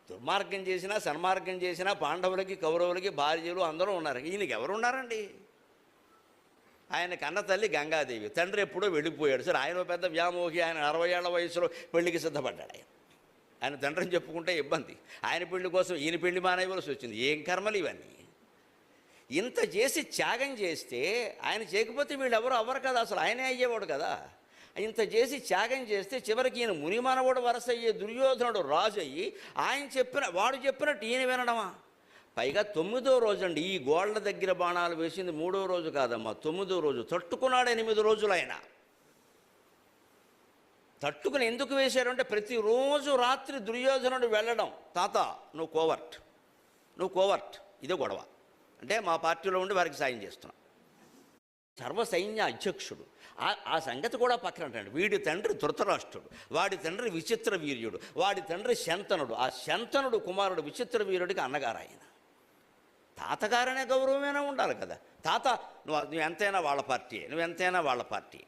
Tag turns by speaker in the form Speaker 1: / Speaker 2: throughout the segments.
Speaker 1: దుర్మార్గం చేసినా సన్మార్గం చేసినా పాండవులకి కౌరవులకి భార్యలు అందరూ ఉన్నారు. ఈయనకి ఎవరున్నారండి? ఆయన కన్న తల్లి గంగాదేవి, తండ్రి ఎప్పుడో వెళ్ళిపోయాడు. సరే, ఆయన పెద్ద వ్యామోహి, ఆయన 60 ఏళ్ల వయసులో పెళ్లికి సిద్ధపడ్డాడు. ఆయన తండ్రిని చెప్పుకుంటే ఇబ్బంది. ఆయన పెళ్లి కోసం ఈయన పెళ్లి మానేయవలసి వచ్చింది. ఏం కర్మలు ఇవన్నీ! ఇంత చేసి త్యాగం చేస్తే ఆయన చేయకపోతే వీళ్ళు ఎవరు అవ్వరు కదా, అసలు ఆయనే అయ్యేవాడు కదా. ఇంత చేసి త్యాగం చేస్తే చివరికి ఈయన మునిమానవుడు వరస అయ్యే దుర్యోధనుడు రాజు అయ్యి వాడు చెప్పినట్టు ఈయన వినడమా? పైగా 9వ రోజు అండి. ఈ గోళ్ల దగ్గర బాణాలు వేసింది 3వ రోజు కాదమ్మా, 9వ రోజు. తట్టుకున్నాడు 8 రోజులు ఆయన. తట్టుకుని ఎందుకు వేశారు అంటే, ప్రతిరోజు రాత్రి దుర్యోధనుడు వెళ్ళడం, తాత నువ్వు కోవర్ట్, ఇదే గొడవ. అంటే మా పార్టీలో ఉండి వారికి సాయం చేస్తున్నాం. సర్వసైన్య అధ్యక్షుడు. ఆ సంగతి కూడా పక్కనంటండి. వీడి తండ్రి ధృతరాష్ట్రుడు, వాడి తండ్రి విచిత్ర వీర్యుడు, వాడి తండ్రి శంతనుడు. ఆ శంతనుడు కుమారుడు విచిత్ర వీరుడికి అన్నగారు ఆయన. తాతగారనే గౌరవమైనా ఉండాలి కదా. తాత నువ్వు ఎంతైనా వాళ్ళ పార్టీ.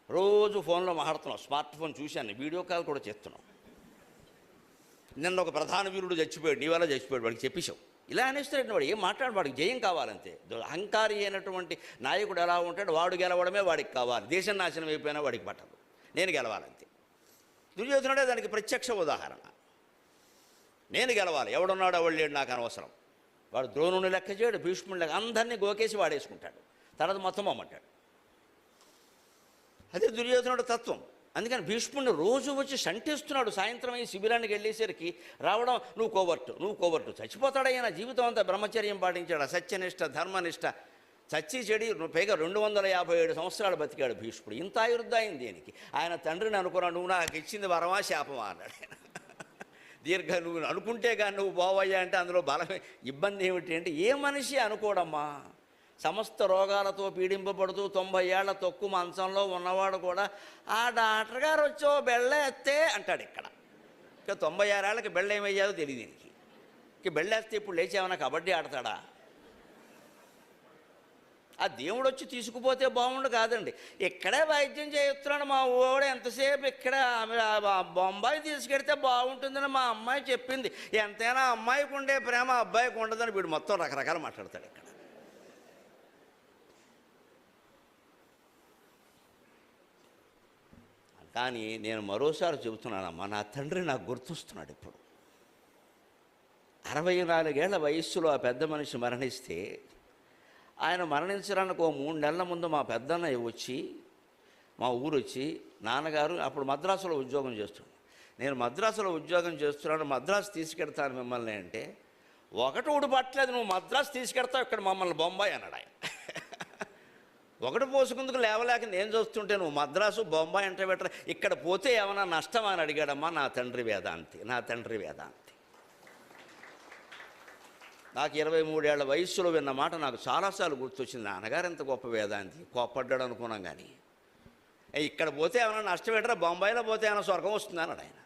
Speaker 1: రోజు ఫోన్లో మాట్లాడుతున్నావు, స్మార్ట్ ఫోన్ చూశాను, వీడియో కాల్ కూడా చేస్తున్నావు. నిన్న ఒక ప్రధాన వీరుడు చచ్చిపోయాడు, నీ వల్ల చచ్చిపోయాడు, వాడికి చెప్పేశావు. ఇలా అనేస్తాడు వాడు. ఏం మాట్లాడు, వాడికి జయం కావాలంతే. అహంకారి అయినటువంటి నాయకుడు ఎలా ఉంటాడు, వాడు గెలవడమే వాడికి కావాలి. దేశం నాశనం అయిపోయినా వాడికి పట్టదు, నేను గెలవాలంతే. దుర్యోధనుడే దానికి ప్రత్యక్ష ఉదాహరణ. నేను గెలవాలి, ఎవడున్నాడు ఎవడు లేడు నాకు అనవసరం. వాడు ద్రోణుని లెక్క చేయడు, భీష్ముని లెక్క, అందరినీ గోకేసి వాడేసుకుంటాడు. తర్వాత మొత్తం అమ్మంటాడు. అదే దుర్యోధనుడు తత్వం. అందుకని భీష్ముడిని రోజు వచ్చి శంటిస్తున్నాడు. సాయంత్రం అయ్యి శిబిరానికి వెళ్ళేసరికి రావడం, నువ్వు కోవర్టు. చచ్చిపోతాడయ్యా. జీవితం అంతా బ్రహ్మచర్యం పాటించాడు, సత్యనిష్ట, ధర్మనిష్ట. చచ్చి చెడి పైగా 257 సంవత్సరాలు బతికాడు భీష్ముడు. ఇంత ఆయుర్దాయం అయింది దీనికి. ఆయన తండ్రిని అనుకున్నాడు, నువ్వు నాకు ఇచ్చింది వరమా శాపమా అన్నాడు. నువ్వు అనుకుంటే కానీ నువ్వు బావయ్యా అంటే అందులో బలమే. ఇబ్బంది ఏమిటి అంటే, ఏ మనిషి అనుకోడమ్మా. సమస్త రోగాలతో పీడింపబడుతూ 90 ఏళ్ల తొక్కు మంచంలో ఉన్నవాడు కూడా ఆ డాక్టర్ గారు వచ్చో బెళ్ళేస్తే అంటాడు. ఇక్కడ 96 ఏళ్ళకి బెళ్ళ ఏమయ్యాదో తెలియదు దీనికి. బెళ్ళేస్తే ఇప్పుడు లేచేమన్నా కబడ్డీ ఆడతాడా? ఆ దేవుడు వచ్చి తీసుకుపోతే బాగుండు కాదండి. ఇక్కడే వైద్యం చేస్తున్నాడు మా ఊడు, ఎంతసేపు ఇక్కడ బొంబాయి తీసుకెడితే బాగుంటుందని మా అమ్మాయి చెప్పింది. ఎంతైనా అమ్మాయికి ఉండే ప్రేమ అబ్బాయికి ఉండదని వీడు మొత్తం రకరకాలు మాట్లాడతాడు ఇక్కడ. కానీ నేను మరోసారి చెబుతున్నానమ్మా, నా తండ్రి నాకు గుర్తొస్తున్నాడు ఇప్పుడు. 64 ఏళ్ల వయస్సులో ఆ పెద్ద మనిషి మరణిస్తే, ఆయన మరణించడానికి 3 నెలల ముందు మా పెద్దన్నయ్య వచ్చి మా ఊరు వచ్చి, నాన్నగారు అప్పుడు మద్రాసులో ఉద్యోగం చేస్తున్నాడు, నేను మద్రాసులో ఉద్యోగం చేస్తున్నాను, మద్రాసు తీసుకెడతాను మిమ్మల్ని అంటే, ఒకటి ఊడు పట్టలేదు, నువ్వు మద్రాసు తీసుకెడతావు, ఇక్కడ మమ్మల్ని బొంబాయి అన్నాడు ఆయన. ఒకటి పోసుకుందుకు లేవలేక నేను చూస్తుంటే నువ్వు మద్రాసు బొంబాయి అంటే బెటర్, ఇక్కడ పోతే ఏమైనా నష్టమా అని అడిగాడమ్మా నా తండ్రి వేదాంతి. నాకు 23 ఏళ్ల వయస్సులో విన్న మాట నాకు చాలాసార్లు గుర్తొచ్చింది. నాన్నగారు ఎంత గొప్ప వేదాంతి, కోప్పడ్డాడు అనుకున్నాం. కానీ ఇక్కడ పోతే ఏమైనా నష్టం పెట్టరా, బొంబాయిలో పోతే ఏమైనా స్వర్గం వస్తుంది అన్నాడు ఆయన.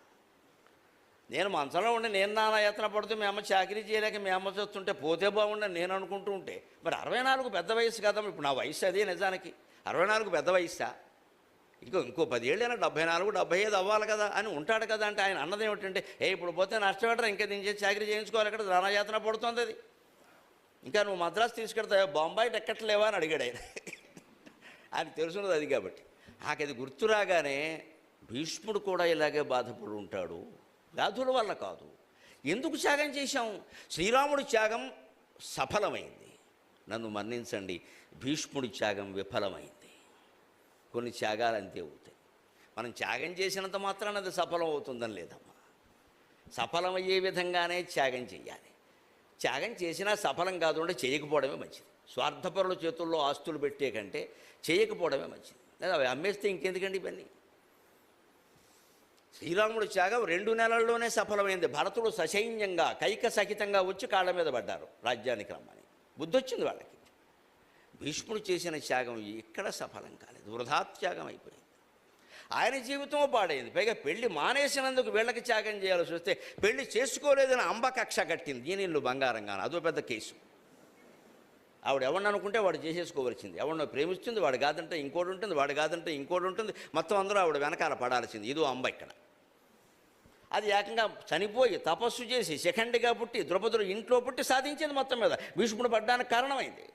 Speaker 1: నేను మంచంలో ఉండి నేను నాన్న యాత్ర పడుతూ మీ అమ్మ చాకరీ చేయలేక మీ అమ్మ చూస్తుంటే పోతే బాగుండని నేను అనుకుంటూ ఉంటే, మరి 64 పెద్ద వయసు కదమ్మా. ఇప్పుడు నా వయసు అదే నిజానికి, 64 పెద్ద వయసా? ఇంకో 10 ఏళ్ళైనా 74, 75 అవ్వాలి కదా అని ఉంటాడు కదా. అంటే ఆయన అన్నది ఏమిటంటే, ఇప్పుడు పోతే నష్టపెట్టరా, ఇంకా దీని చేసి చాకరీ చేయించుకోవాలి, ఇక్కడ ధనయాత్ర పడుతుంది అది, ఇంకా నువ్వు మద్రాసు తీసుకెడతావు, బొంబాయి ఎక్కట్లేవా అని అడిగాడు ఆయన. ఆయనకు తెలుసున్నది అది కాబట్టి. నాకు అది గుర్తురాగానే భీష్ముడు కూడా ఇలాగే బాధపడి ఉంటాడు. వ్యాధుల వల్ల కాదు. ఎందుకు త్యాగం చేశాం? శ్రీరాముడి త్యాగం సఫలమైంది, నన్ను మన్నించండి, భీష్ముడి త్యాగం విఫలమైంది. కొన్ని త్యాగాలు అంతే అవుతాయి. మనం త్యాగం చేసినంత మాత్రాన అది సఫలం అవుతుందని లేదమ్మా. సఫలమయ్యే విధంగానే త్యాగం చేయాలి. త్యాగం చేసినా సఫలం కాదు అంటే చేయకపోవడమే మంచిది. స్వార్థపరుల చేతుల్లో ఆస్తులు పెట్టే కంటే చేయకపోవడమే మంచిది. లేదా అవి అమ్మేస్తే ఇంకెందుకండి ఇవన్నీ? శ్రీరాముడు త్యాగం 2 నెలల్లోనే సఫలమైంది. భరతుడు ససైన్యంగా కైక సహితంగా వచ్చి కాళ్ళ మీద పడ్డారు, రాజ్యానికి రమ్మని. బుద్ధి వచ్చింది వాళ్ళకి. భీష్ముడు చేసిన త్యాగం ఎక్కడ సఫలం కాలేదు, వృధా త్యాగం అయిపోయింది. ఆయన జీవితం పాడైంది. పైగా పెళ్లి మానేసినందుకు వీళ్ళకి త్యాగం చేయాల్సి వస్తే, పెళ్లి చేసుకోలేదని అంబ కక్ష కట్టింది, దీనిల్లు బంగారంగాను. అదో పెద్ద కేసు. ఆవిడ ఎవరిని అనుకుంటే వాడు చేసేసుకోవలసింది. ఎవరినో ప్రేమిస్తుంది, వాడు కాదంటే ఇంకోటి ఉంటుంది, వాడు కాదంటే ఇంకోటి ఉంటుంది, మొత్తం అందరూ ఆవిడ వెనకాల పడాల్సింది. ఇదో అంబ ఇక్కడ. అది ఏకంగా చనిపోయి తపస్సు చేసి శిఖండిగా పుట్టి ద్రౌపదుడు ఇంట్లో పుట్టి సాధించింది మొత్తం మీద. భీష్ముడు పడ్డానికి కారణమైంది.